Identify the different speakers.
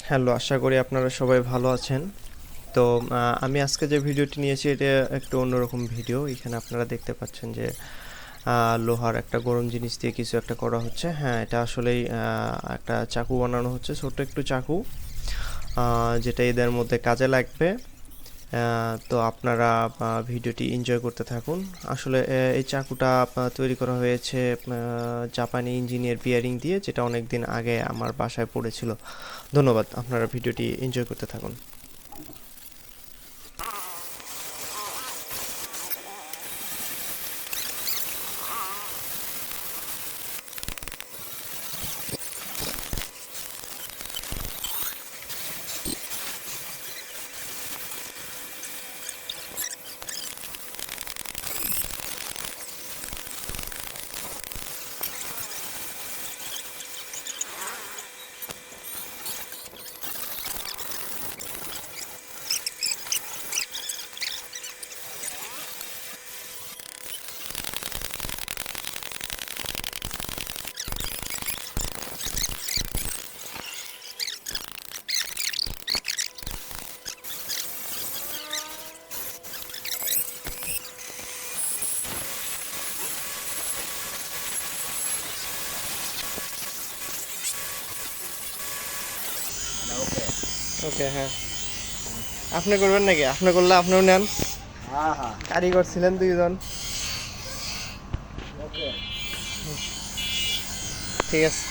Speaker 1: Hello, আশা করি আপনারা সবাই ভালো আছেন। তো আমি আজকে যে ভিডিওটি নিয়েছি এটা একটু অন্যরকম ভিডিও। এখানে আপনারা দেখতে পাচ্ছেন যে লোহার একটা গরম জিনিস দিয়ে কিছু একটা করা হচ্ছে। হ্যাঁ, এটা আসলেই একটা চাকু বানানো হচ্ছে, ছোট্ট একটু চাকু, যেটা এদের মধ্যে কাজে লাগবে। তো আপনারা ভিডিওটি এনজয় করতে থাকুন। আসলে এই চাকুটা তৈরি করা হয়েছে জাপানি ইঞ্জিনিয়ার বিয়ারিং দিয়ে, যেটা অনেক দিন আগে আমার বাসায় পড়েছিল। ধন্যবাদ, আপনারা ভিডিওটি এনজয় করতে থাকুন।
Speaker 2: ওকে।
Speaker 1: ওকে, হ্যাঁ। আপনি করবেন নাকি? আপনি করলে আপনিও নেন।
Speaker 2: হ্যাঁ হ্যাঁ।
Speaker 1: কারিগর ছিলেন দুইজন।
Speaker 2: ওকে।
Speaker 1: ঠিক আছে।